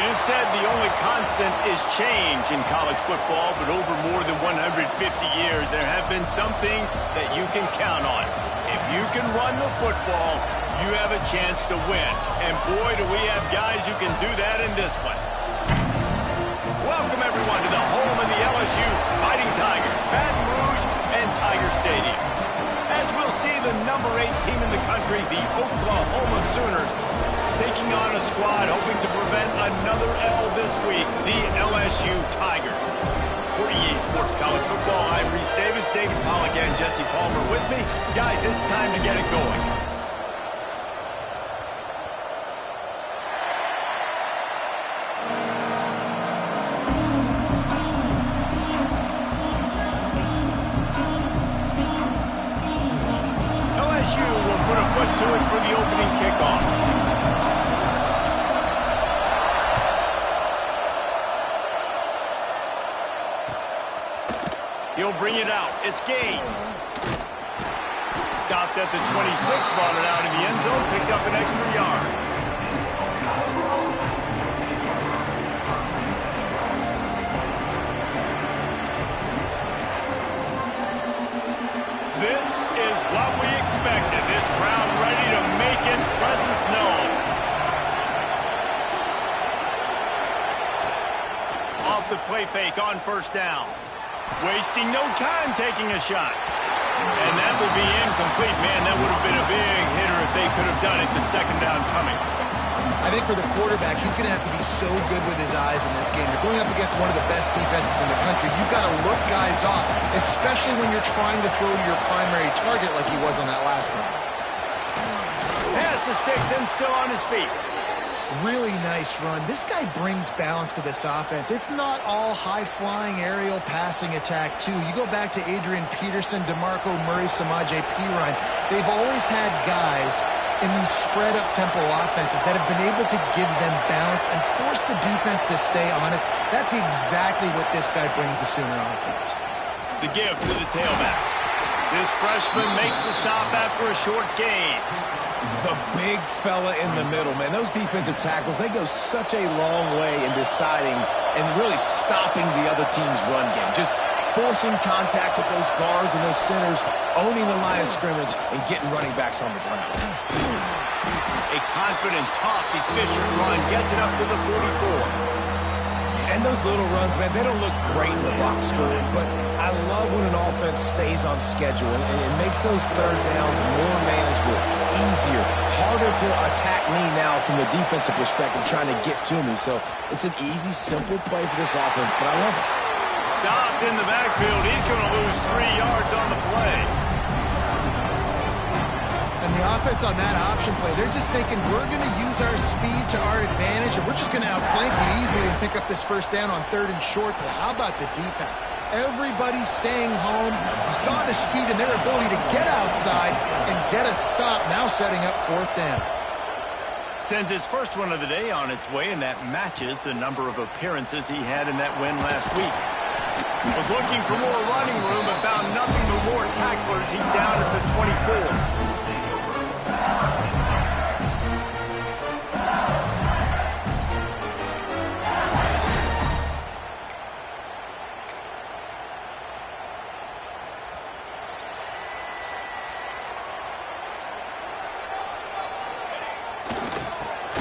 It is said the only constant is change in college football, but over more than 150 years, there have been some things that you can count on. If you can run the football, you have a chance to win. And boy, do we have guys who can do that in this one. Welcome, everyone, to the home of the LSU Fighting Tigers, Baton Rouge and Tiger Stadium. As we'll see, the number 8 team in the country, the Oklahoma Sooners, taking on a squad hoping to prevent another L this week, the LSU Tigers. For EA Sports College Football, I'm Reese Davis, David Pollack, and Jesse Palmer with me. Guys, it's time to get it going. LSU will put a foot to it for the opening kickoff. He'll bring it out. It's Gaines. Stopped at the 26, brought it out in the end zone, picked up an extra yard. This is what we expected. This crowd ready to make its presence known. Off the play fake on first down. Wasting no time taking a shot. And that will be incomplete. Man, that would have been a big hitter if they could have done it, but second down coming. I think for the quarterback, he's going to have to be so good with his eyes in this game. You're going up against one of the best defenses in the country. You've got to look guys off, especially when you're trying to throw to your primary target like he was on that last one. Pass the sticks and still on his feet. Really nice run. This guy brings balance to this offense. It's not all high-flying aerial passing attack, too. You go back to Adrian Peterson, DeMarco Murray, Samaje Perine. They've always had guys in these spread-up tempo offenses that have been able to give them balance and force the defense to stay honest. That's exactly what this guy brings the Sooner offense. The give to the tailback. This freshman makes the stop after a short gain. The big fella in the middle, man. Those defensive tackles, they go such a long way in deciding and really stopping the other team's run game. Just forcing contact with those guards and those centers, owning the line of scrimmage, and getting running backs on the ground. A confident, tough, efficient run gets it up to the 44. And those little runs, man, they don't look great in the box score, but I love when an offense stays on schedule and it makes those third downs more manageable, easier, harder to attack me now from the defensive perspective trying to get to me. So it's an easy, simple play for this offense, but I love it. Stopped in the backfield. He's going to lose 3 yards on the play. And the offense on that option play, they're just thinking we're going to use our speed to our advantage, and we're just going to outflank you easily and pick up this first down on 3rd and short. But how about the defense? Everybody's staying home. You saw the speed and their ability to get outside and get a stop, now setting up 4th down. Sends his first one of the day on its way, and that matches the number of appearances he had in that win last week. Was looking for more running room but found nothing but more tacklers. He's down at the 24.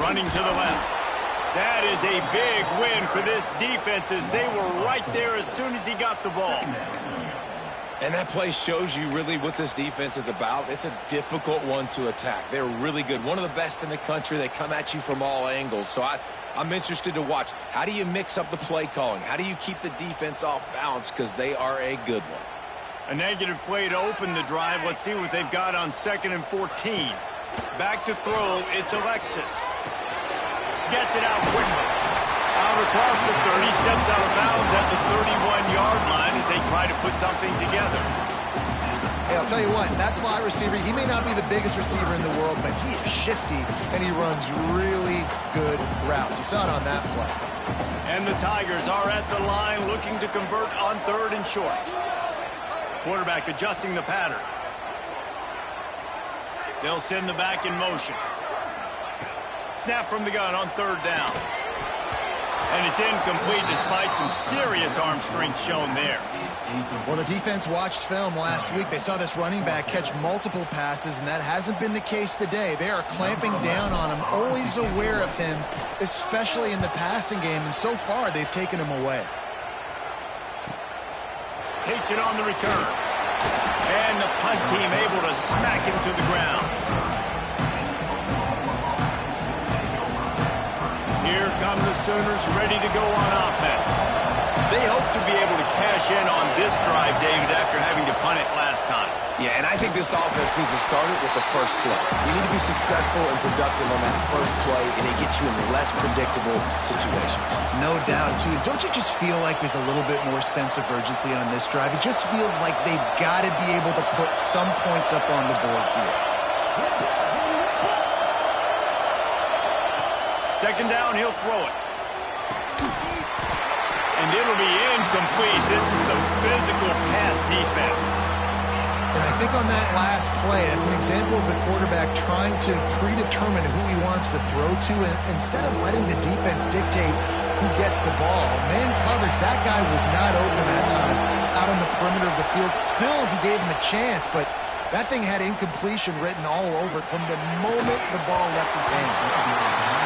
Running to the left. That is a big win for this defense as they were right there as soon as he got the ball. And that play shows you really what this defense is about. It's a difficult one to attack. They're really good. One of the best in the country. They come at you from all angles. So I'm interested to watch. How do you mix up the play calling? How do you keep the defense off balance? Because they are a good one. A negative play to open the drive. Let's see what they've got on 2nd and 14. Back to throw. It's Alexis. Gets it out quickly. Out across the 30, steps out of bounds at the 31-yard line as they try to put something together. Hey, I'll tell you what, that slot receiver, he may not be the biggest receiver in the world, but he is shifty, and he runs really good routes. You saw it on that play. And the Tigers are at the line looking to convert on 3rd and short. Quarterback adjusting the pattern. They'll send the back in motion. Snap from the gun on 3rd down. And it's incomplete despite some serious arm strength shown there. Well, the defense watched film last week. They saw this running back catch multiple passes, and that hasn't been the case today. They are clamping down on him, always aware of him, especially in the passing game, and so far they've taken him away. Takes it on the return. And the punt team able to smack him to the ground. Here come the Sooners ready to go on offense. They hope to be able to cash in on this drive, David, after having to punt it last time. Yeah, and I think this offense needs to start it with the first play. You need to be successful and productive on that first play, and it gets you in less predictable situations. No doubt, too. Don't you just feel like there's a little bit more sense of urgency on this drive? It just feels like they've got to be able to put some points up on the board here. Second down, he'll throw it. And it'll be incomplete. This is some physical pass defense. And I think on that last play, that's an example of the quarterback trying to predetermine who he wants to throw to, and instead of letting the defense dictate who gets the ball. Man coverage, that guy was not open that time out on the perimeter of the field. Still, he gave him a chance, but that thing had incompletion written all over it from the moment the ball left his hand.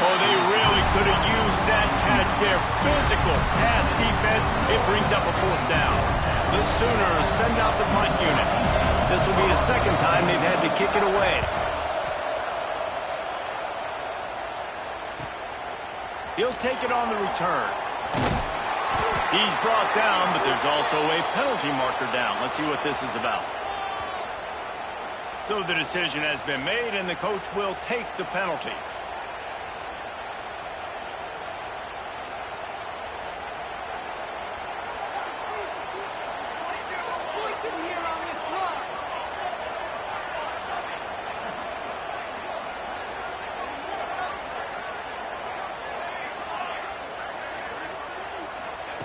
Oh, they really could have used that catch there. Physical pass defense. It brings up a fourth down. The Sooners send out the punt unit. This will be the second time they've had to kick it away. He'll take it on the return. He's brought down, but there's also a penalty marker down. Let's see what this is about. So the decision has been made, and the coach will take the penalty.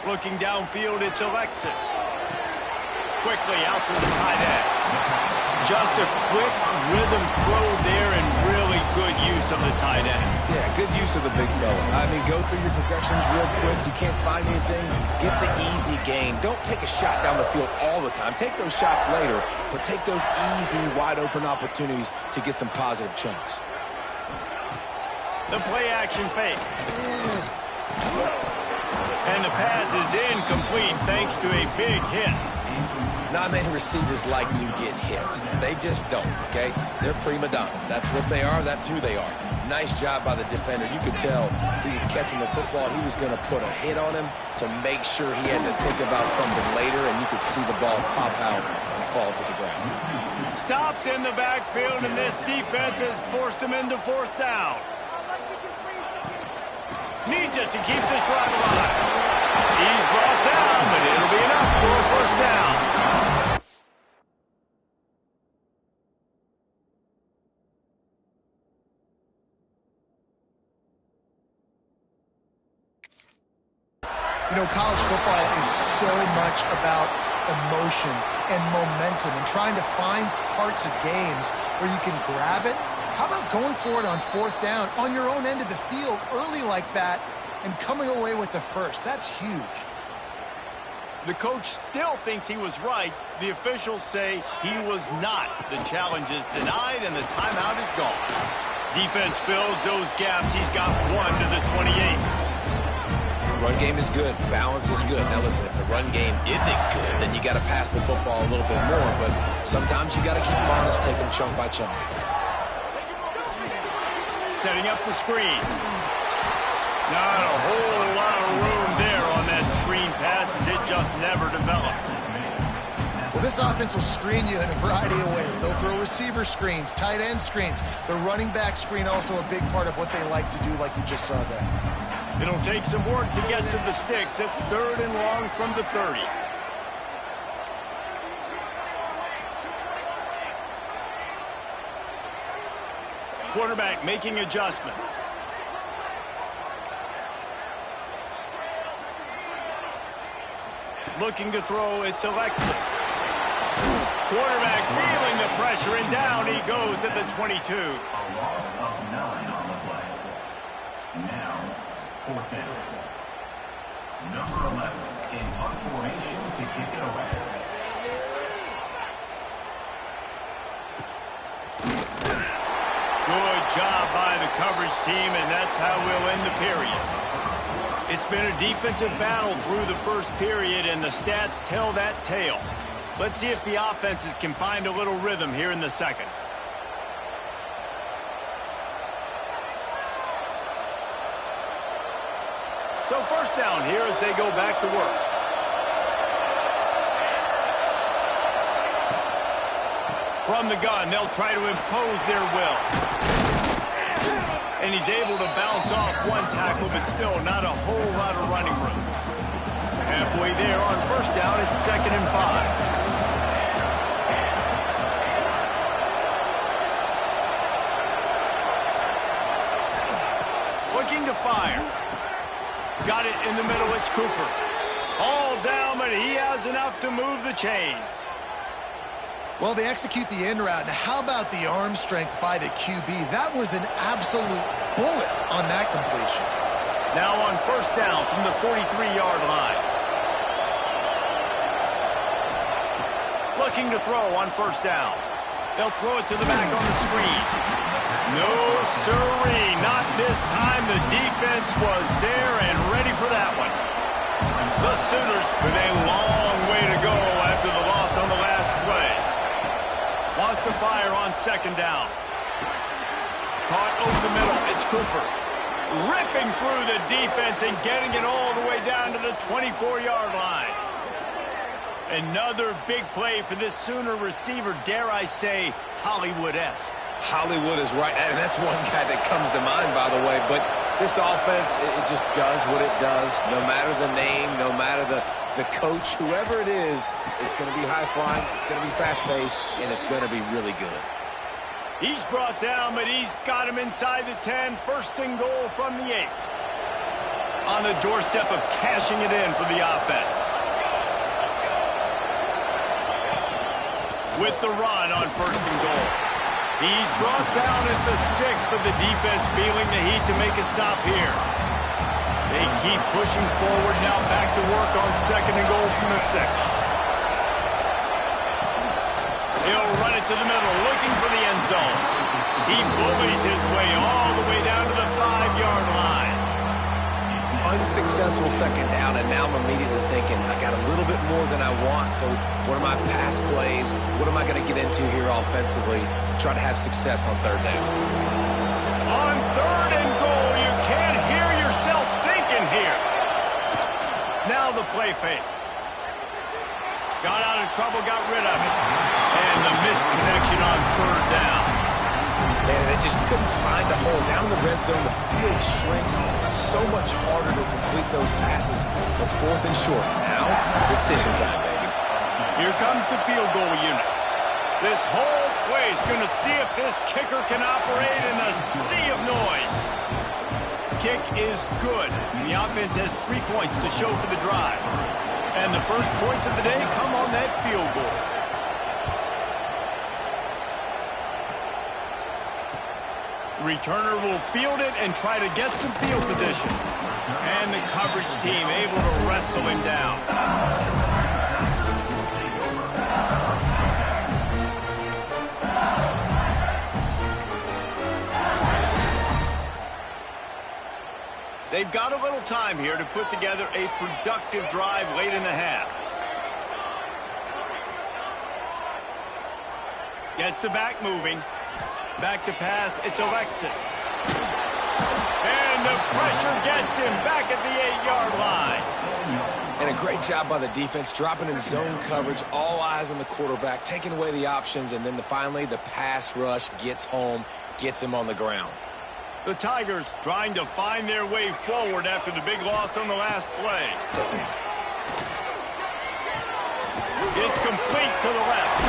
Looking downfield, it's Alexis. Quickly out to the tight end. Just a quick rhythm throw there and really good use of the tight end. Yeah, good use of the big fella. I mean, go through your progressions real quick. You can't find anything. Get the easy gain. Don't take a shot down the field all the time. Take those shots later, but take those easy, wide-open opportunities to get some positive chunks. The play-action fake. And the pass is incomplete thanks to a big hit. Not many receivers like to get hit. They just don't, okay? They're prima donnas. That's what they are. That's who they are. Nice job by the defender. You could tell he was catching the football. He was going to put a hit on him to make sure he had to think about something later, and you could see the ball pop out and fall to the ground. Stopped in the backfield, and this defense has forced him into fourth down. Needs it to keep this drive alive. He's brought down, but it'll be enough for a first down. You know, college football is so much about emotion and momentum and trying to find parts of games where you can grab it. How about going for it on fourth down on your own end of the field early like that and coming away with the first? That's huge. The coach still thinks he was right. The officials say he was not. The challenge is denied and the timeout is gone. Defense fills those gaps. He's got one to the 28. Run game is good. Balance is good. Now listen, if the run game isn't good, then you got to pass the football a little bit more. But sometimes you got to keep them honest, take them chunk by chunk. Setting up the screen. Not a whole lot of room there on that screen pass as it just never developed. Well, this offense will screen you in a variety of ways. They'll throw receiver screens, tight end screens. The running back screen also a big part of what they like to do, like you just saw there. It'll take some work to get to the sticks. It's third and long from the 30. Quarterback making adjustments. Looking to throw, it's Alexis. Quarterback feeling the pressure, and down he goes at the 22. A loss of 9 on the play. Now, fourth down. Number 11 in punt formation to kick it away. Good job by the coverage team, and that's how we'll end the period. It's been a defensive battle through the first period, and the stats tell that tale. Let's see if the offenses can find a little rhythm here in the second. So first down here as they go back to work. From the gun, they'll try to impose their will. And he's able to bounce off one tackle, but still not a whole lot of running room. Halfway there on first down, it's 2nd and 5. Looking to fire. Got it in the middle, it's Cooper. All down, but he has enough to move the chains. Well, they execute the end route. Now, how about the arm strength by the QB? That was an absolute bullet on that completion. Now on first down from the 43-yard line. Looking to throw on first down. They'll throw it to the back on the screen. No siree, not this time. The defense was there and ready for that one. The Sooners with a long way to go after the loss on the last play. Wants to fire on second down. Caught over the middle. It's Cooper. Ripping through the defense and getting it all the way down to the 24-yard line. Another big play for this Sooner receiver, dare I say, Hollywood-esque. Hollywood is right, and that's one guy that comes to mind, by the way. But this offense, it just does what it does. No matter the name, no matter the coach, whoever it is, it's going to be high-flying, it's going to be fast-paced, and it's going to be really good. He's brought down, but he's got him inside the 10. First and goal from the 8. On the doorstep of cashing it in for the offense. With the run on first and goal. He's brought down at the 6, but the defense feeling the heat to make a stop here. They keep pushing forward now, back to work on second and goal from the 6. He'll run it to the middle, looking for the end zone. He bullies his way all the way down to the 5-yard line. Unsuccessful second down, and now I'm immediately thinking, I got a little bit more than I want, so what are my pass plays? What am I going to get into here offensively to try to have success on third down? On third and goal, you can't hear yourself thinking here. Now the play fake. Got out of trouble, got rid of it. And the misconnection on third down. Man, they just couldn't find a hole. Down in the red zone, the field shrinks. So much harder to complete those passes. But fourth and short. Now, decision time, baby. Here comes the field goal unit. This whole play is going to see if this kicker can operate in the sea of noise. Kick is good. The offense has 3 points to show for the drive. And the first points of the day come on that field goal. Returner will field it and try to get some field position. And the coverage team able to wrestle him down. They've got a little time here to put together a productive drive late in the half. Gets the back moving. Back to pass, it's Alexis. And the pressure gets him back at the 8-yard line. And a great job by the defense, dropping in zone coverage, all eyes on the quarterback, taking away the options, and then finally the pass rush gets home, gets him on the ground. The Tigers trying to find their way forward after the big loss on the last play. It's complete to the left.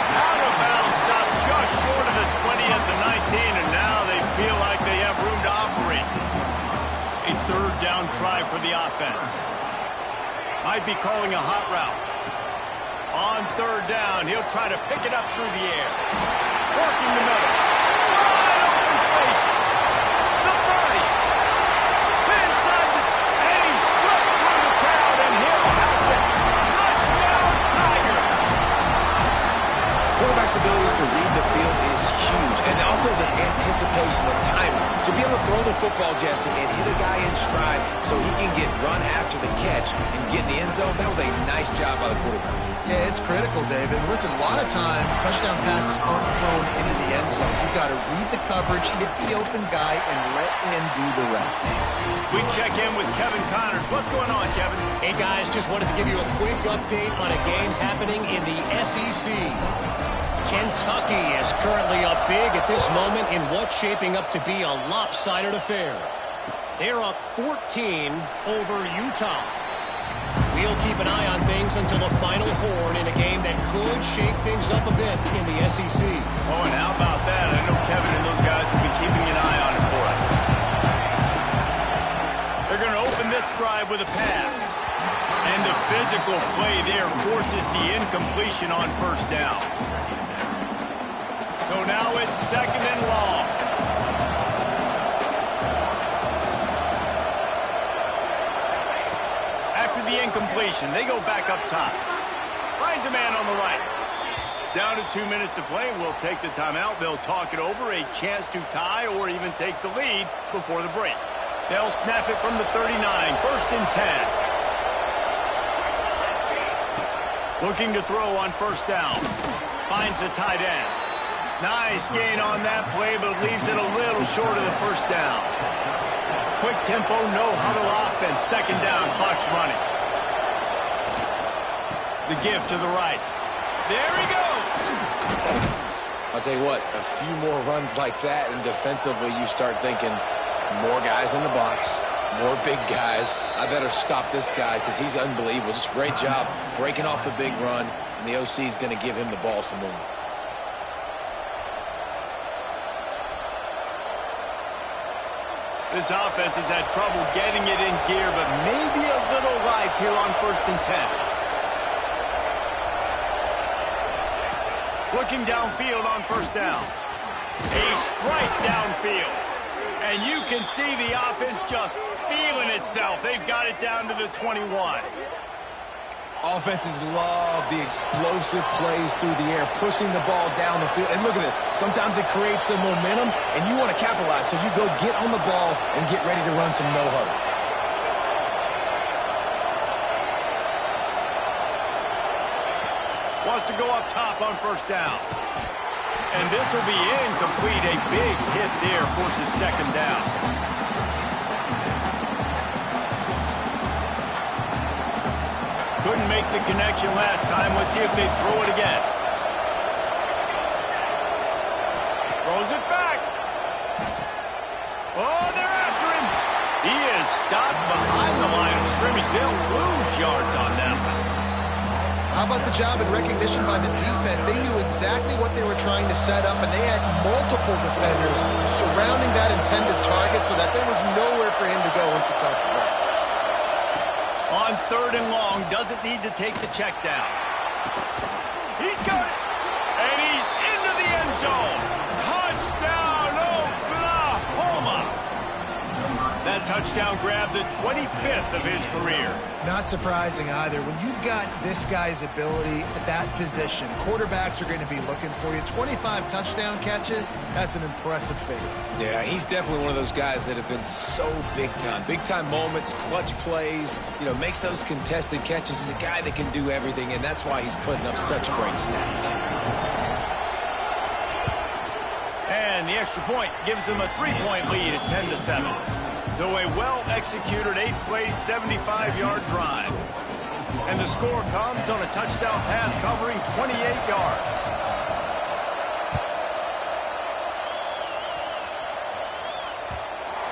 Out of bounds, stopped just short of the 20 at the 19, and now they feel like they have room to operate. A third down try for the offense. Might be calling a hot route. On third down, he'll try to pick it up through the air. Working the middle. Wide open spaces. The 30. Inside the... And he slipped Quarterback's abilities to read the field is huge, and also the anticipation, the timing. To be able to throw the football, Jesse, and hit a guy in stride so he can get run after the catch and get in the end zone, that was a nice job by the quarterback. Yeah, it's critical, David. Listen, a lot of times touchdown passes aren't thrown into the end zone. You've got to read the coverage, hit the open guy, and let him do the rest. We check in with Kevin Connors. What's going on, Kevin? Hey, guys, just wanted to give you a quick update on a game happening in the SEC. Kentucky is currently up big at this moment in what's shaping up to be a lopsided affair. They're up 14 over Utah. We'll keep an eye on things until the final horn in a game that could shake things up a bit in the SEC. Oh, and how about that? I know Kevin and those guys will be keeping an eye on it for us. They're going to open this drive with a pass. And the physical play there forces the incompletion on first down. So now it's second and long. After the incompletion, they go back up top. Finds a man on the right. Down to 2 minutes to play. We'll take the timeout. They'll talk it over. A chance to tie or even take the lead before the break. They'll snap it from the 39. First and 10. Looking to throw on first down. Finds the tight end. Nice gain on that play, but leaves it a little short of the first down. Quick tempo, no huddle offense. Second down, clock's running. The give to the right. There he goes! I'll tell you what, a few more runs like that, and defensively you start thinking, more guys in the box, more big guys. I better stop this guy because he's unbelievable. Just great job breaking off the big run, and the OC is going to give him the ball some more. This offense has had trouble getting it in gear, but maybe a little life here on first and 10. Looking downfield on first down. A strike downfield. And you can see the offense just feeling itself. They've got it down to the 21. Offenses love the explosive plays through the air, pushing the ball down the field. And look at this. Sometimes it creates some momentum, and you want to capitalize. So you go get on the ball and get ready to run some no-huddle. Wants to go up top on first down. And this will be incomplete. A big hit there forces second down. Couldn't make the connection last time. Let's see if they throw it again. Throws it back. Oh, they're after him. He is stopped behind the line of scrimmage. They'll lose yards on that one. How about the job and recognition by the defense? They knew exactly what they were trying to set up, and they had multiple defenders surrounding that intended target so that there was nowhere for him to go once he caught the ball. On third and long, doesn't need to take the check down. He's got it. And he's into the end zone. Touchdown, Oklahoma. That touchdown grabbed the 25th of his career. Not surprising either. When you've got this guy's ability at that position, quarterbacks are going to be looking for you. 25 touchdown catches, that's an impressive figure. Yeah, he's definitely one of those guys that have been so big time. Big time moments, clutch plays, makes those contested catches. He's a guy that can do everything, and that's why he's putting up such great stats. And the extra point gives him a 3-point lead at 10-7. So a well-executed 8-play, 75-yard drive. And the score comes on a touchdown pass covering 28 yards.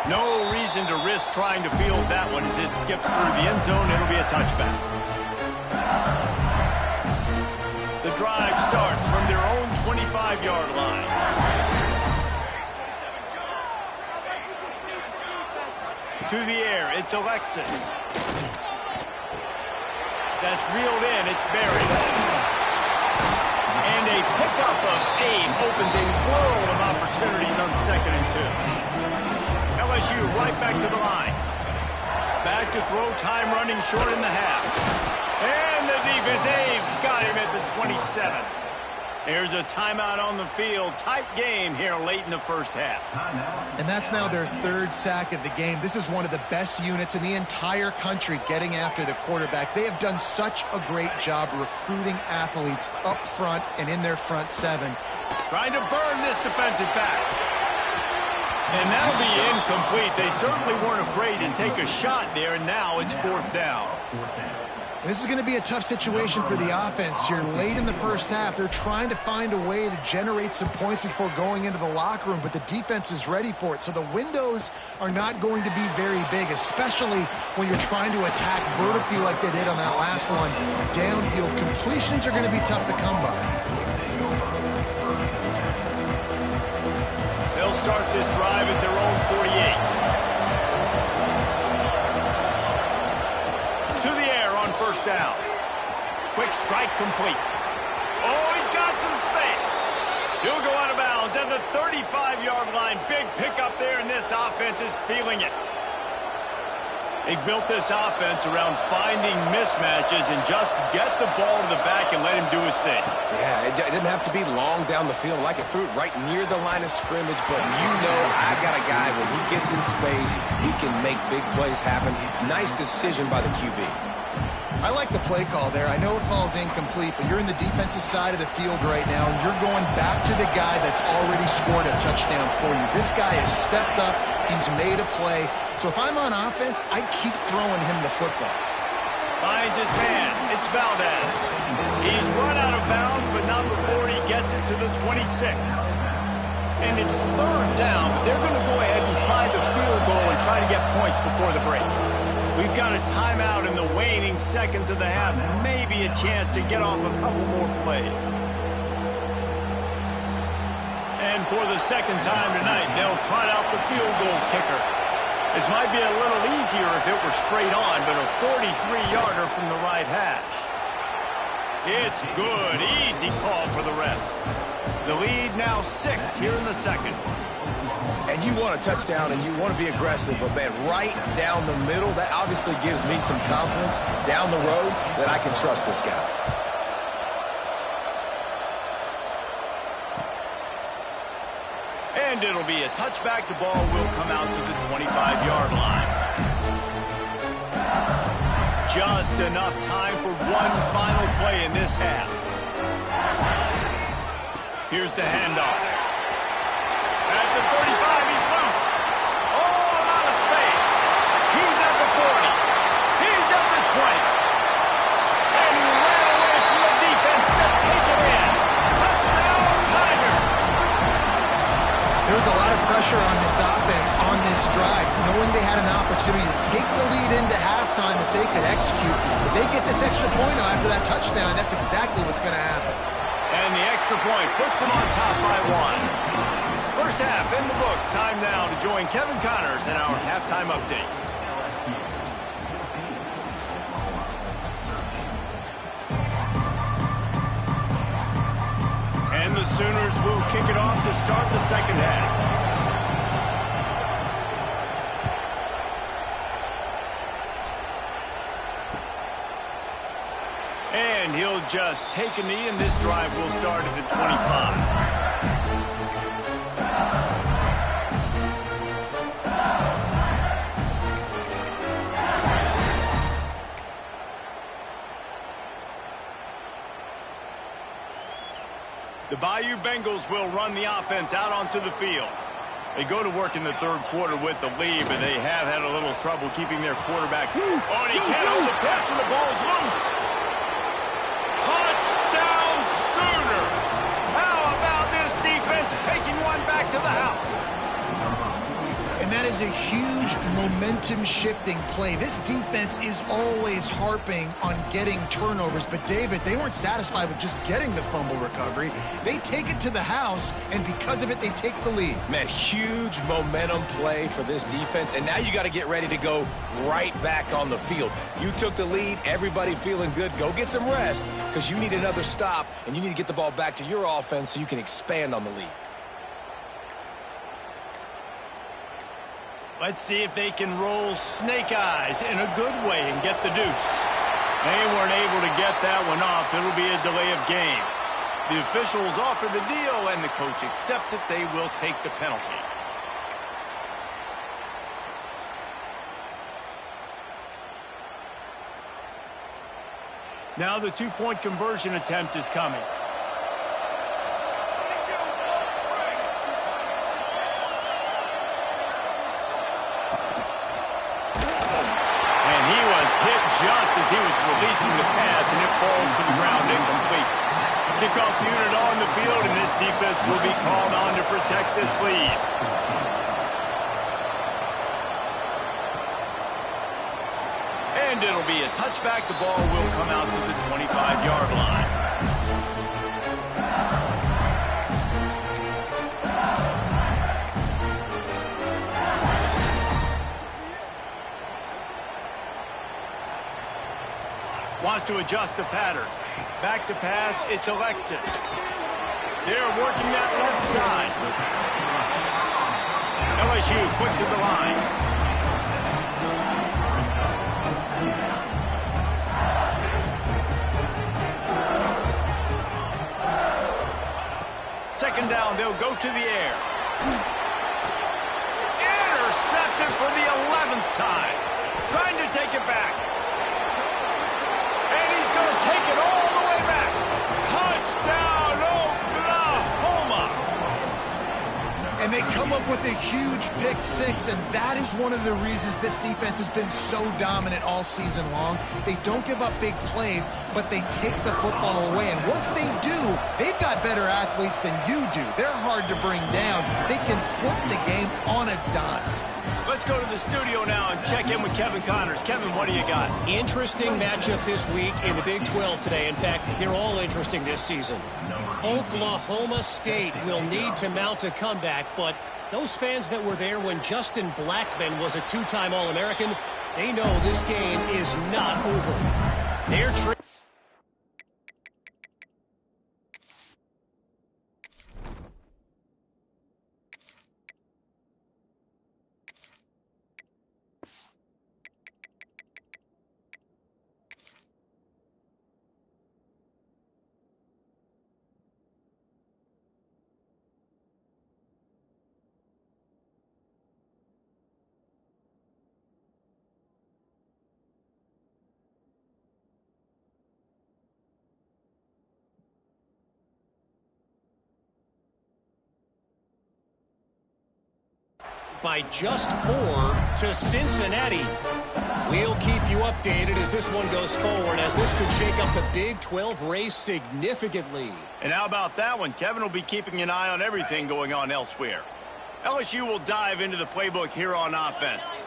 No reason to risk trying to field that one as it skips through the end zone. It'll be a touchback. The drive starts from their own 25-yard line. To the air, it's Alexis. That's reeled in, it's buried. And a pickup of aim opens a world of opportunities on second and 2. LSU right back to the line. Back to throw, time running short in the half. And the defense, they've got him at the 27. There's a timeout on the field. Tight game here late in the first half. And that's now their third sack of the game. This is one of the best units in the entire country getting after the quarterback. They have done such a great job recruiting athletes up front and in their front seven. Trying to burn this defensive back. And that'll be incomplete. They certainly weren't afraid to take a shot there, and now it's fourth down. This is going to be a tough situation for the offense here late in the first half. They're trying to find a way to generate some points before going into the locker room, but the defense is ready for it. So the windows are not going to be very big, especially when you're trying to attack vertically like they did on that last one. Downfield completions are going to be tough to come by. They'll start this drive at their own 48. First down. Quick strike complete. Oh, he's got some space. He'll go out of bounds at the 35-yard line. Big pickup there, and this offense is feeling it. They built this offense around finding mismatches and just get the ball to the back and let him do his thing. Yeah, it didn't have to be long down the field. Like it threw it right near the line of scrimmage, but you know I got a guy when he gets in space, he can make big plays happen. Nice decision by the QB. I like the play call there. I know it falls incomplete, but you're in the defensive side of the field right now, and you're going back to the guy that's already scored a touchdown for you. This guy has stepped up. He's made a play. So if I'm on offense, I keep throwing him the football. Finds his man. It's Valdez. He's run out of bounds, but not before he gets it to the 26. And it's third down, but they're going to go ahead and try the field goal and try to get points before the break. We've got a timeout in the waning seconds of the half. Maybe a chance to get off a couple more plays. And for the second time tonight, they'll try out the field goal kicker. This might be a little easier if it were straight on, but a 43-yarder from the right hash. It's good. Easy call for the refs. The lead now 6 here in the second. And you want a touchdown and you want to be aggressive, but man, right down the middle, that obviously gives me some confidence down the road that I can trust this guy. And it'll be a touchback. The ball will come out to the 25-yard line. Just enough time for one final play in this half. Here's the handoff. At the 35, he's loose. Oh, a lot of space. He's at the 40. He's at the 20. And he ran away from the defense to take it in. Touchdown, Tigers. There was a lot of pressure on this offense on this drive, knowing they had an opportunity to take the lead into halftime if they could execute. If they get this extra point after that touchdown, that's exactly what's going to happen. And the extra point puts them on top by 1. First half in the books. Time now to join Kevin Connors in our halftime update. And the Sooners will kick it off to start the second half. And he'll just take a knee, and this drive will start at the 25. The Bayou Bengals will run the offense out onto the field. They go to work in the third quarter with the lead, but they have had a little trouble keeping their quarterback. Oh, and he can't hold the pitch, and the ball's loose. Touchdown, Sooners! How about this defense taking one back to the house? And that is a huge momentum-shifting play. This defense is always harping on getting turnovers, but David, they weren't satisfied with just getting the fumble recovery. They take it to the house, and because of it, they take the lead. Man, huge momentum play for this defense, and now you got to get ready to go right back on the field. You took the lead, everybody feeling good. Go get some rest, because you need another stop, and you need to get the ball back to your offense so you can expand on the lead. Let's see if they can roll snake eyes in a good way and get the deuce. They weren't able to get that one off. It'll be a delay of game. The officials offer the deal, and the coach accepts it. They will take the penalty. Now the two-point conversion attempt is coming. And he was hit just as he was releasing the pass, and it falls to the ground incomplete. Kickoff unit on the field, and this defense will be called on to protect this lead. And it'll be a touchback. The ball will come out to the 25-yard line. Wants to adjust the pattern. Back to pass, it's Alexis. They're working that left side. LSU quick to the line. Second down, they'll go to the air. Intercepted for the 11th time. Trying to take it back. And he's going to take it all the way back. Touchdown, Oklahoma! And they come up with a huge pick six, and that is one of the reasons this defense has been so dominant all season long. They don't give up big plays, but they take the football away. And once they do, they've got better athletes than you do. They're hard to bring down. They can flip the game on a dime. Let's go to the studio now and check in with Kevin Connors. Kevin, what do you got? Interesting matchup this week in the Big 12 today. In fact, they're all interesting this season. Oklahoma State will need to mount a comeback, but those fans that were there when Justin Blackmon was a two-time All-American, they know this game is not over. They're by just 4 to Cincinnati. We'll keep you updated as this one goes forward, as this could shake up the Big 12 race significantly. And how about that one? Kevin will be keeping an eye on everything going on elsewhere. LSU will dive into the playbook here on offense.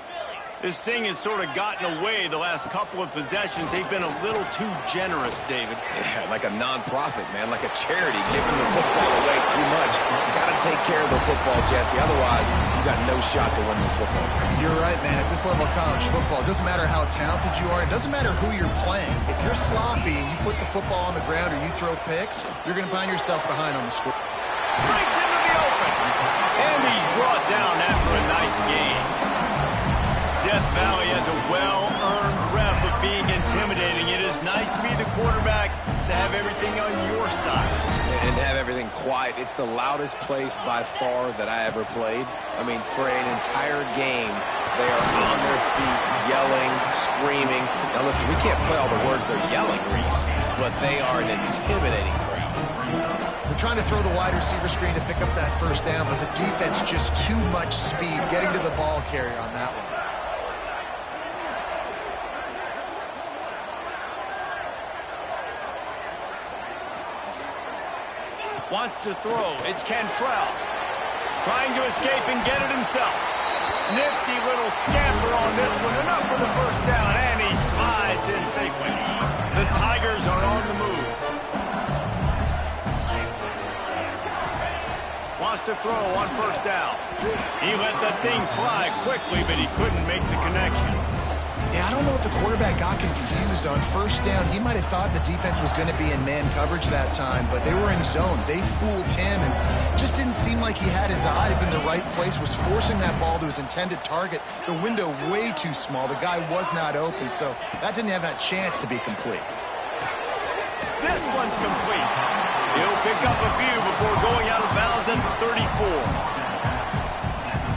This thing has sort of gotten away the last couple of possessions. They've been a little too generous, David. Yeah, like a non-profit, man, like a charity, giving the football away too much. You got to take care of the football, Jesse. Otherwise, you got no shot to win this football game. You're right, man. At this level of college football, it doesn't matter how talented you are. It doesn't matter who you're playing. If you're sloppy and you put the football on the ground or you throw picks, you're going to find yourself behind on the score. Breaks into the open. And he's brought down after a nice game. Death Valley has a well-earned rep of being intimidating. It is nice to be the quarterback, to have everything on your side. And to have everything quiet. It's the loudest place by far that I ever played. I mean, for an entire game, they are on their feet, yelling, screaming. Now listen, we can't play all the words they're yelling, Reese, but they are an intimidating crowd. We're trying to throw the wide receiver screen to pick up that first down, but the defense just too much speed getting to the ball carrier on that one. Wants to throw. It's Cantrell. Trying to escape and get it himself. Nifty little scamper on this one. Enough for the first down, and he slides in safely. The Tigers are on the move. Wants to throw on first down. He let that thing fly quickly, but he couldn't make the connection. Yeah, I don't know if the quarterback got confused on first down. He might have thought the defense was going to be in man coverage that time, but they were in zone. They fooled him, and just didn't seem like he had his eyes in the right place, was forcing that ball to his intended target. The window way too small. The guy was not open, so that didn't have that chance to be complete. This one's complete. He'll pick up a few before going out of bounds at the 34.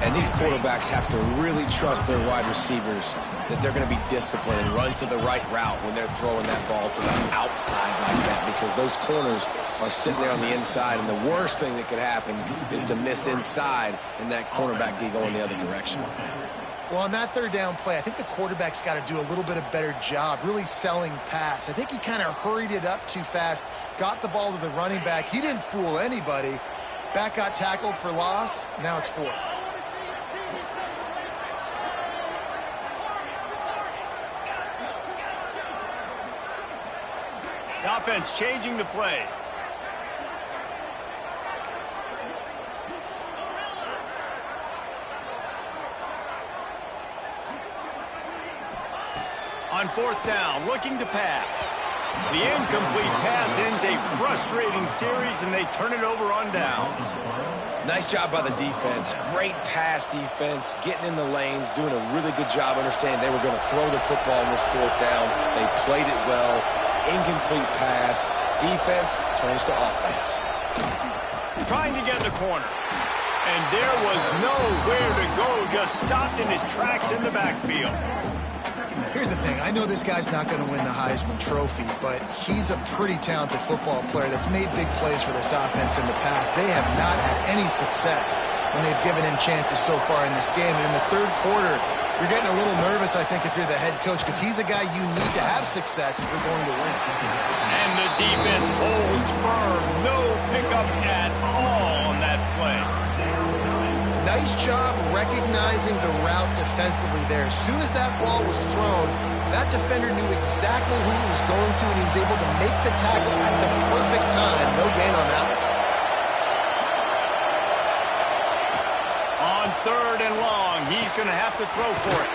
And these quarterbacks have to really trust their wide receivers that they're going to be disciplined and run to the right route when they're throwing that ball to the outside like that, because those corners are sitting there on the inside, and the worst thing that could happen is to miss inside and that cornerback be going the other direction. Well, on that third down play, I think the quarterback's got to do a little bit of better job really selling pass. I think he kind of hurried it up too fast, got the ball to the running back. He didn't fool anybody. Back got tackled for loss. Now it's fourth. The offense changing the play. On fourth down, looking to pass. The incomplete pass ends a frustrating series, and they turn it over on downs. Nice job by the defense. Great pass defense, getting in the lanes, doing a really good job understanding they were going to throw the football in this fourth down. They played it well. Incomplete pass. Defense turns to offense. Trying to get in the corner. And there was nowhere to go, just stopped in his tracks in the backfield. Here's the thing. I know this guy's not going to win the Heisman Trophy, but he's a pretty talented football player that's made big plays for this offense in the past. They have not had any success when they've given him chances so far in this game. And in the third quarter, you're getting a little nervous, I think, if you're the head coach, because he's a guy you need to have success if you're going to win. And the defense holds firm. No pickup at all on that play. Nice job recognizing the route defensively there. As soon as that ball was thrown, that defender knew exactly who he was going to, and he was able to make the tackle at the perfect time. No gain on that one. On third and long, he's going to have to throw for it.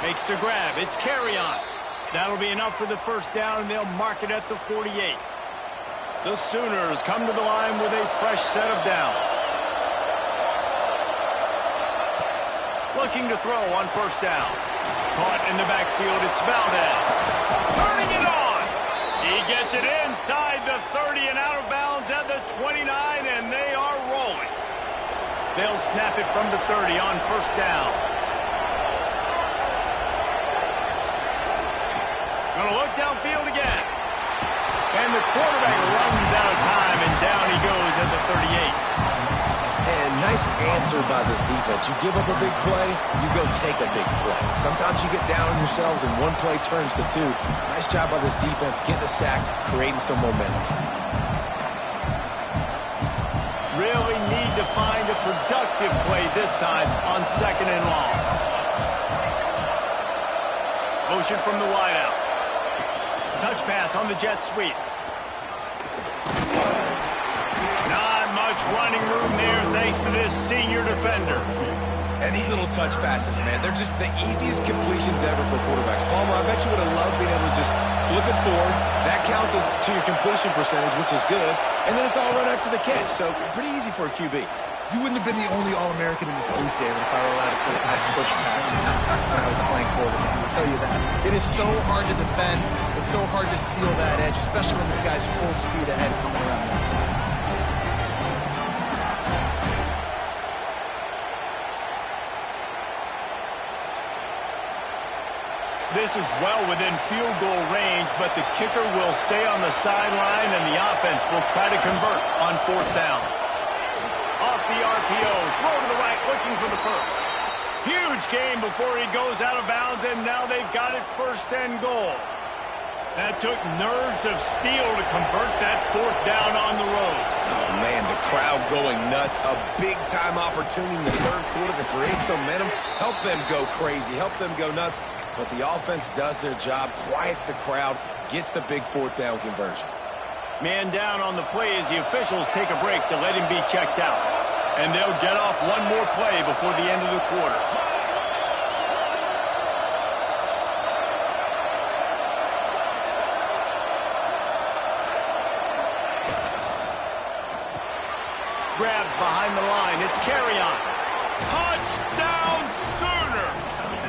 Makes the grab. It's Kerryon. That'll be enough for the first down, and they'll mark it at the 48. The Sooners come to the line with a fresh set of downs. Looking to throw on first down. Caught in the backfield, it's Valdez. Turning it on. He gets it inside the 30 and out of bounds at the 29, and they are rolling. They'll snap it from the 30 on first down. Gonna look downfield again. And the quarterback runs out of time, and down he goes at the 38. And nice answer by this defense. You give up a big play, you go take a big play. Sometimes you get down on yourselves and one play turns to two. Nice job by this defense, getting a sack, creating some momentum. Really need to find a productive play this time on second and long. Motion from the wideout. Touch pass on the jet sweep. Not much running room there thanks to this senior defender. And these little touch passes, man, they're just the easiest completions ever for quarterbacks. Palmer, I bet you would have loved being able to just flip it forward. That counts as to your completion percentage, which is good. And then it's all right after the catch, so pretty easy for a QB. You wouldn't have been the only All-American in this booth, David, if I were allowed to push passes when I was playing quarterback. I'll tell you that. It is so hard to defend. It's so hard to seal that edge, especially when this guy's full speed ahead coming around the outside. This is well within field goal range, but the kicker will stay on the sideline, and the offense will try to convert on fourth down. Off the RPO, throw to the right, looking for the first. Huge gain before he goes out of bounds, and now they've got it first and goal. That took nerves of steel to convert that fourth down on the road. Oh, man, the crowd going nuts. A big-time opportunity in the third quarter to create some momentum. Help them go crazy. Help them go nuts. But the offense does their job, quiets the crowd, gets the big fourth down conversion. Man down on the play as the officials take a break to let him be checked out. And they'll get off one more play before the end of the quarter. Grabbed behind the line. It's Kerryon. Touchdown Sooners!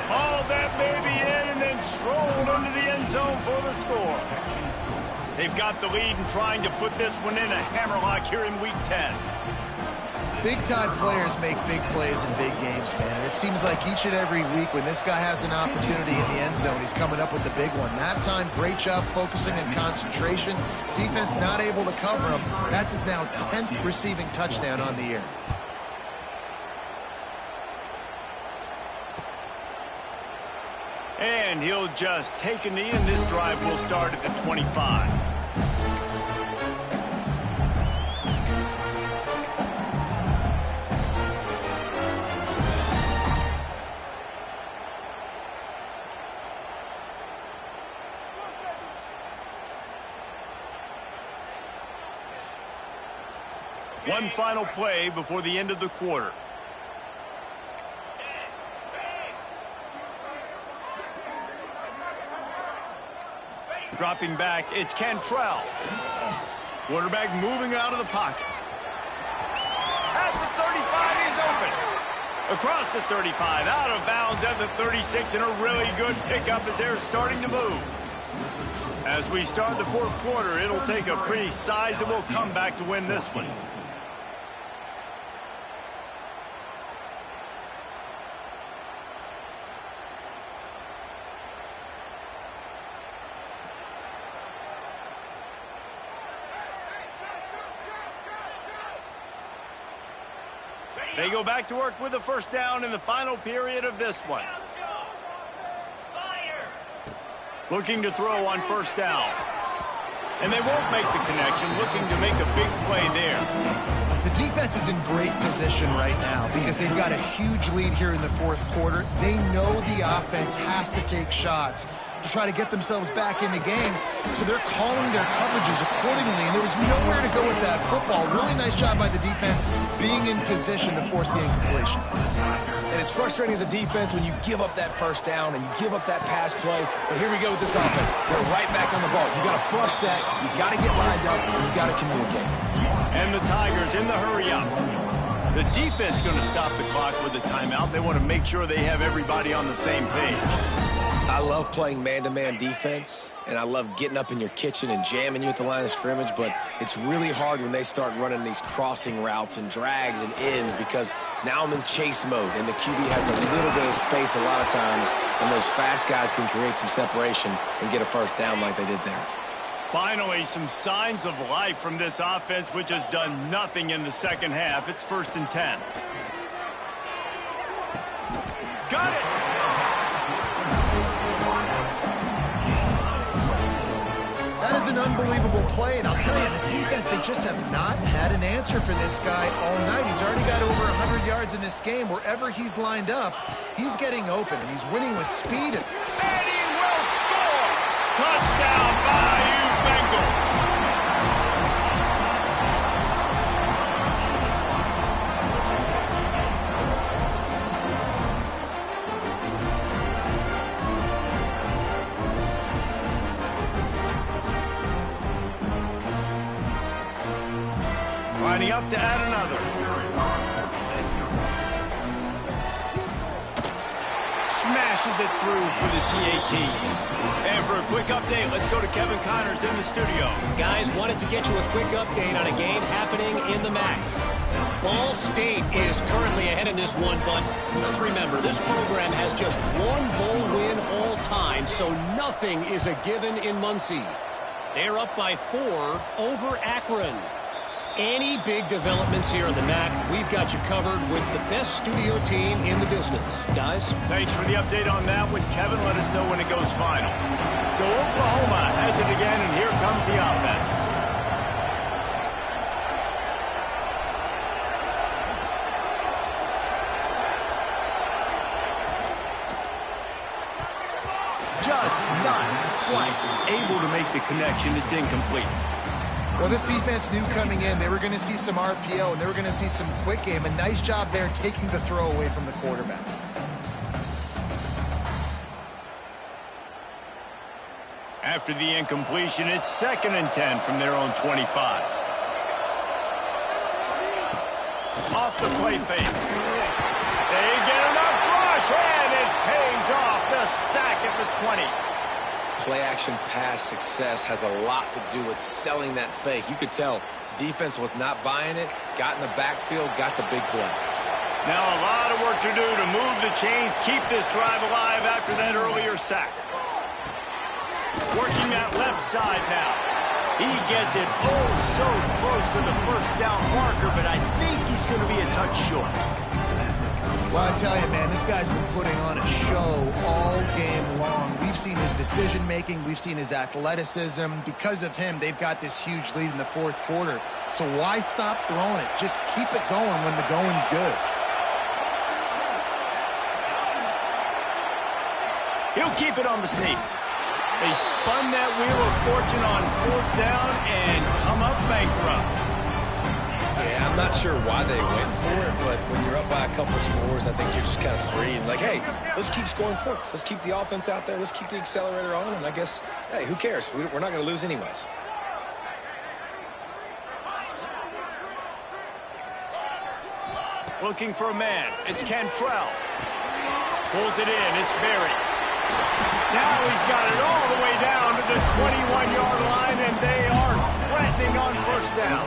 Hauled that baby in and then strolled into the end zone for the score. They've got the lead and trying to put this one in a hammerlock here in Week 10. Big-time players make big plays in big games, man. And it seems like each and every week when this guy has an opportunity in the end zone, he's coming up with the big one. That time, great job focusing and concentration. Defense not able to cover him. That's his now 10th receiving touchdown on the year. And he'll just take a knee, and this drive will start at the 25. One final play before the end of the quarter. Dropping back, it's Cantrell. Quarterback moving out of the pocket. At the 35, he's open. Across the 35, out of bounds at the 36, and a really good pickup as they're starting to move. As we start the fourth quarter, it'll take a pretty sizable comeback to win this one. They go back to work with a first down in the final period of this one. Looking to throw on first down. And they won't make the connection, looking to make a big play there. The defense is in great position right now because they've got a huge lead here in the fourth quarter. They know the offense has to take shots to try to get themselves back in the game, so they're calling their coverages accordingly, and there was nowhere to go with that football. Really nice job by the defense being in position to force the incompletion. And it's frustrating as a defense when you give up that first down and you give up that pass play. But here we go with this offense. They're right back on the ball. You got to flush that. You got to get lined up, and you got to communicate. And the Tigers in the hurry up. The defense going to stop the clock with a timeout. They want to make sure they have everybody on the same page. I love playing man-to-man defense, and I love getting up in your kitchen and jamming you at the line of scrimmage, but it's really hard when they start running these crossing routes and drags and ends because now I'm in chase mode, and the QB has a little bit of space a lot of times, and those fast guys can create some separation and get a first down like they did there. Finally, some signs of life from this offense, which has done nothing in the second half. It's 1st and 10. Got it! That is an unbelievable play, and I'll tell you, the defense, they just have not had an answer for this guy all night. He's already got over 100 yards in this game. Wherever he's lined up, he's getting open, and he's winning with speed. And he will score! Touchdown, Bayou Bengals! Lining up to add another. Smashes it through for the PAT. And for a quick update, let's go to Kevin Connors in the studio. Guys, wanted to get you a quick update on a game happening in the MAC. Ball State is currently ahead in this one, but let's remember, this program has just one bowl win all time, so nothing is a given in Muncie. They're up by 4 over Akron. Any big developments here in the MAC, we've got you covered with the best studio team in the business. Guys? Thanks for the update on that one, Kevin. Let us know when it goes final. So Oklahoma has it again, and here comes the offense. Just not quite able to make the connection. It's incomplete. Well, this defense knew coming in they were going to see some RPO and they were going to see some quick game. A nice job there taking the throw away from the quarterback. After the incompletion, it's 2nd and 10 from their own 25. Off the play fake. They get enough rush, and it pays off. The sack at the 20. play-action pass success has a lot to do with selling that fake. You could tell defense was not buying it, got in the backfield, got the big play. Now a lot of work to do to move the chains, keep this drive alive after that earlier sack. Working that left side now. He gets it oh so close to the first down marker, but I think he's going to be a touch short. Well, I tell you, man, this guy's been putting on a show all game long. We've seen his decision-making. We've seen his athleticism. Because of him, they've got this huge lead in the fourth quarter. So why stop throwing it? Just keep it going when the going's good. He'll keep it on the sneak. They spun that wheel of fortune on fourth down and come up bankrupt. Yeah, I'm not sure why they went for it, but when you're up by a couple of scores, I think you're just kind of free and like, hey, let's keep scoring points. Let's keep the offense out there. Let's keep the accelerator on, and I guess, hey, who cares? We're not going to lose anyways. Looking for a man. It's Cantrell. Pulls it in. It's Berry. Now he's got it all the way down to the 21-yard line, and they are threatening on first down.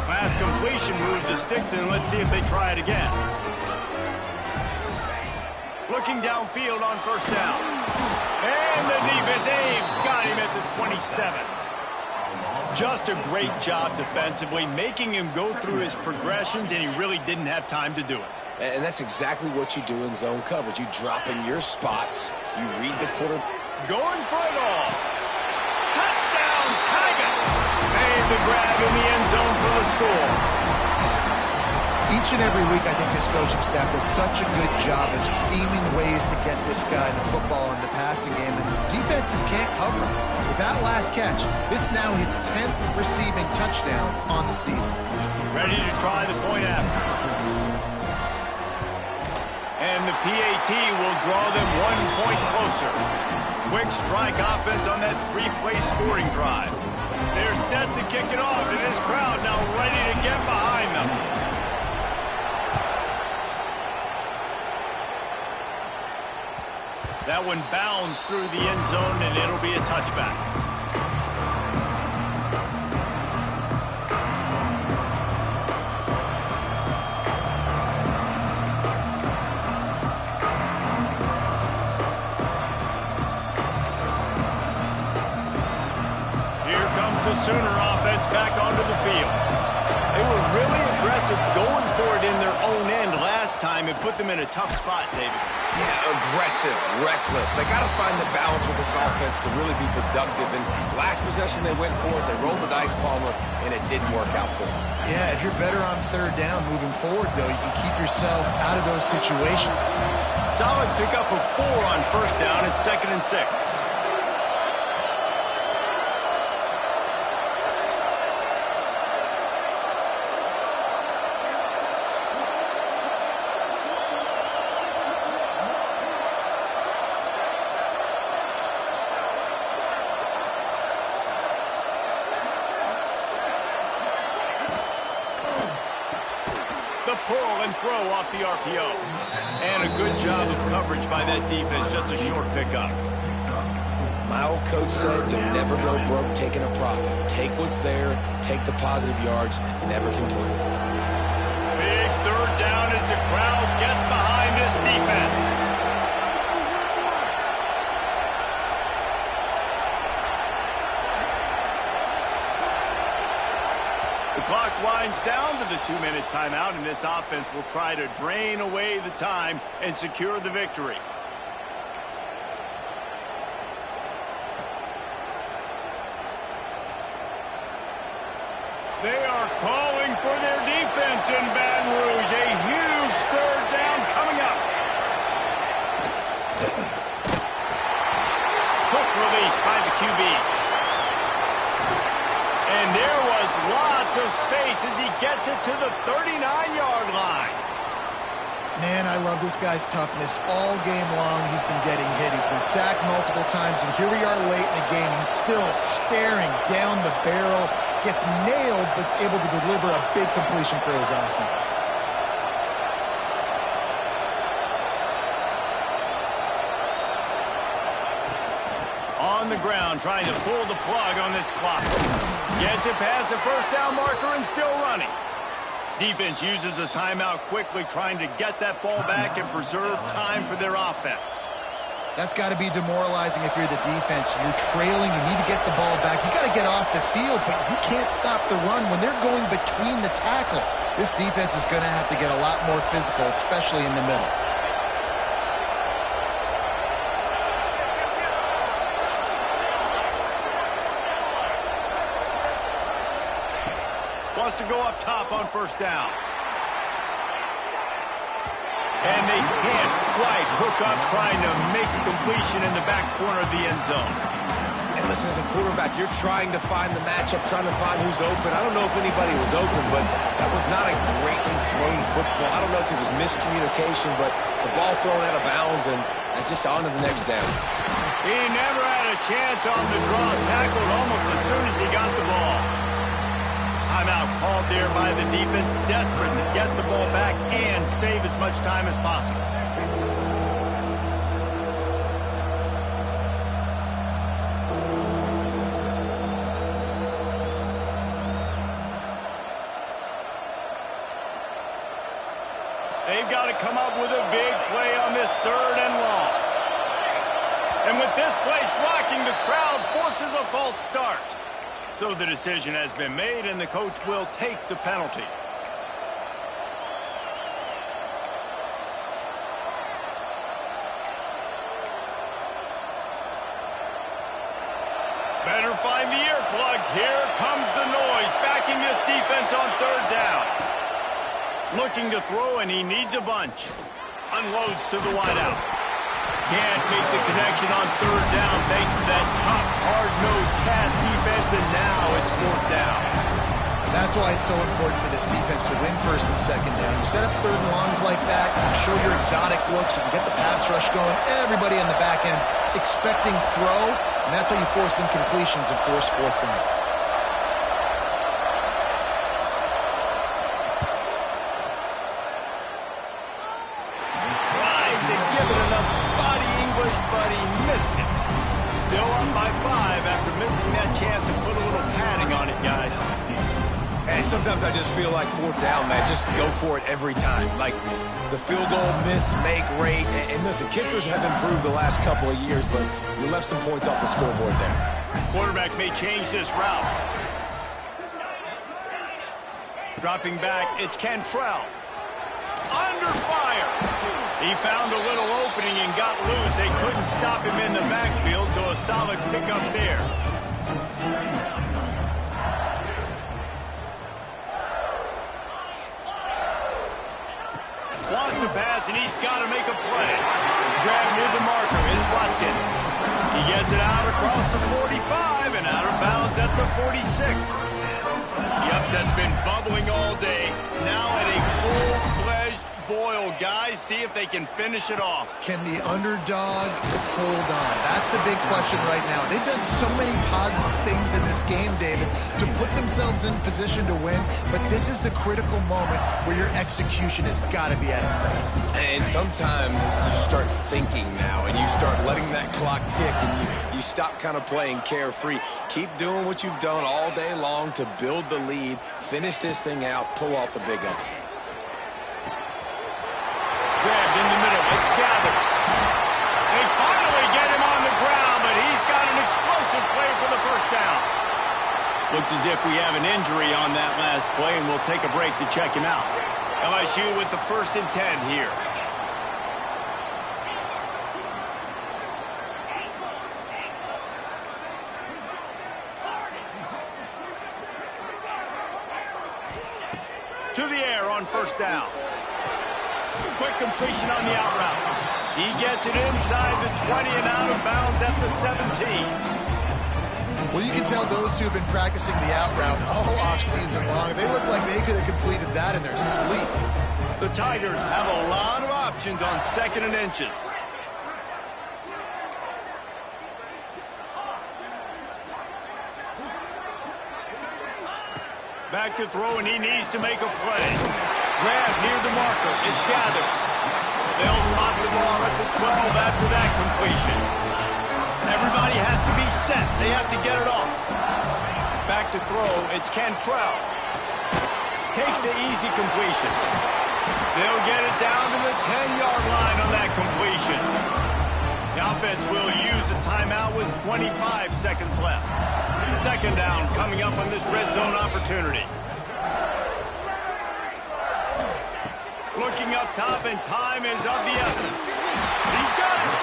Last completion moved the sticks in. Let's see if they try it again. Looking downfield on first down. And the defense, they've got him at the 27. Just a great job defensively, making him go through his progressions, and he really didn't have time to do it. And that's exactly what you do in zone coverage. You drop in your spots. You read the quarter. Going for it all. Touchdown, Tigers. Made the grab in the end zone for the score. Each and every week, I think this coaching staff does such a good job of scheming ways to get this guy the football in the passing game, and defenses can't cover him. With that last catch, this is now his 10th receiving touchdown on the season. Ready to try the point after. And the PAT will draw them 1 point closer. Quick strike offense on that three-play scoring drive. They're set to kick it off, and this crowd now ready to get behind them. That one bounds through the end zone, and it'll be a touchback. Here comes the Sooner offense back onto the field. They were really aggressive going for it in their own end last time. It put them in a tough spot, David. Yeah, aggressive, reckless. They got to find the balance with this offense to really be productive. And last possession they went for it, they rolled the dice, Palmer, and it didn't work out for them. Yeah, if you're better on third down moving forward, though, you can keep yourself out of those situations. Solid pickup of 4 on first down. It's 2nd and 6. Pull and throw off the RPO. And a good job of coverage by that defense. Just a short pickup. My old coach said you'll never go broke taking a profit. Take what's there, take the positive yards, and never complain. Big third down as the crowd gets behind this defense. The clock winds down to the 2-minute timeout, and this offense will try to drain away the time and secure the victory. They are calling for their defense in Baton Rouge. A huge third down coming up. Quick release by the QB. And there was lots of space as he gets it to the 39-yard line. Man, I love this guy's toughness. All game long, he's been getting hit. He's been sacked multiple times, and here we are late in the game. He's still staring down the barrel, gets nailed, but is able to deliver a big completion for his offense. on the ground, trying to pull the plug on this clock. Gets it past the first down marker and still running. Defense uses a timeout quickly, trying to get that ball back and preserve time for their offense. That's got to be demoralizing if you're the defense. You're trailing. You need to get the ball back. You got to get off the field, but you can't stop the run when they're going between the tackles. This defense is going to have to get a lot more physical, especially in the middle. Wants to go up top on first down. And they can't quite hook up, trying to make a completion in the back corner of the end zone. And listen, as a quarterback, you're trying to find the matchup, trying to find who's open. I don't know if anybody was open, but that was not a greatly thrown football. I don't know if it was miscommunication, but the ball thrown out of bounds and just on to the next down. He never had a chance on the draw, tackled almost as soon as he got the ball. Timeout called there by the defense, desperate to get the ball back and save as much time as possible. They've got to come up with a big play on this third and long. And with this place rocking, the crowd forces a false start. So the decision has been made, and the coach will take the penalty. Better find the earplugs. Here comes the noise, backing this defense on third down. Looking to throw, and he needs a bunch. Unloads to the wideout. Can't make the connection on third down thanks to that tough, hard-nosed pass defense, and now it's fourth down. That's why it's so important for this defense to win first and second down. You set up third and longs like that, you can show your exotic looks, you can get the pass rush going, everybody on the back end expecting throw, and that's how you force incompletions and force fourth downs. But he missed it. Still up by 5 after missing that chance to put a little padding on it, guys. And sometimes I just feel like fourth down, man. Just go for it every time. Like the field goal miss, make, rate. And listen, kickers have improved the last couple of years, but you left some points off the scoreboard there. Quarterback may change this route. Dropping back, it's Cantrell. Under fire. He found a little opening and got loose. They couldn't stop him in the backfield, so a solid pickup there. Wants to pass, and he's got to make a play. Grab near the marker is Watkins. He gets it out across the 45 and out of bounds at the 46. The upset's been bubbling all day. Now at a full-fledged boil, guys. See if they can finish it off. Can the underdog hold on? That's the big question right now. They've done so many positive things in this game, David, to put themselves in position to win, but this is the critical moment where your execution has got to be at its best. And sometimes you start thinking now, and you start letting that clock tick, and you stop kind of playing carefree. Keep doing what you've done all day long to build the lead, finish this thing out, pull off the big upset. Grabbed in the middle. It's Gathers. They finally get him on the ground, but he's got an explosive play for the first down. Looks as if we have an injury on that last play, and we'll take a break to check him out. LSU with the 1st and 10 here. To the air on first down. Quick completion on the out route. He gets it inside the 20 and out of bounds at the 17. Well, you can tell those two have been practicing the out route all offseason long. They look like they could have completed that in their sleep. The Tigers have a lot of options on 2nd and inches. Back to throw, and he needs to make a play. Grab near the marker. It's Gathers. They'll spot the ball at the 12 after that completion. Everybody has to be set. They have to get it off. Back to throw, it's Cantrell. Takes the easy completion. They'll get it down to the 10-yard line on that completion. The offense will use a timeout with 25 seconds left. Second down coming up on this red zone opportunity. Looking up top, and time is of the essence. He's got it.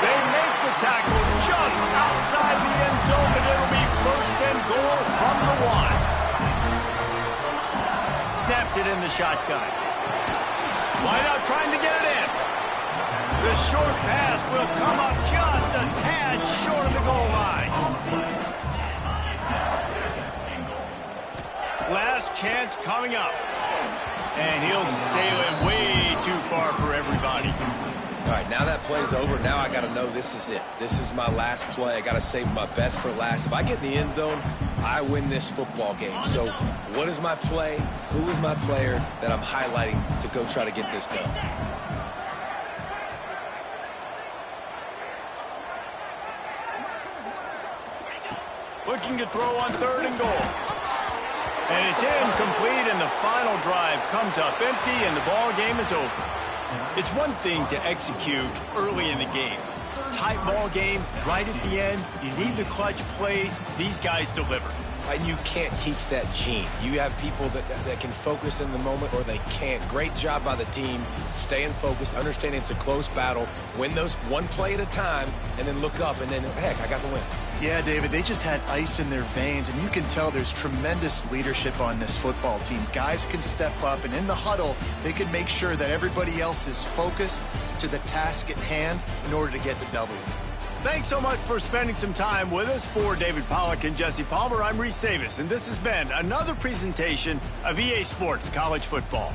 They make the tackle just outside the end zone, but it'll be first and goal from the 1. Snapped it in the shotgun. Wide out trying to get it in. The short pass will come up just a tad short of the goal line. Last chance coming up. And he'll sail it way too far for everybody. All right, now that play's over. Now I got to know this is it. This is my last play. I got to save my best for last. If I get in the end zone, I win this football game. So what is my play? Who is my player that I'm highlighting to go try to get this done? Looking to throw on 3rd and goal. And it's incomplete, and the final drive comes up empty, and the ball game is over. It's one thing to execute early in the game. Tight ball game, right at the end, you need the clutch plays. These guys deliver. And you can't teach that gene. You have people that can focus in the moment or they can't. Great job by the team, staying focused, understanding it's a close battle, win those one play at a time, and then look up, and then, heck, I got the win. Yeah, David, they just had ice in their veins, and you can tell there's tremendous leadership on this football team. Guys can step up, and in the huddle, they can make sure that everybody else is focused to the task at hand in order to get the W. Thanks so much for spending some time with us. For David Pollack and Jesse Palmer, I'm Reese Davis, and this has been another presentation of EA Sports College Football.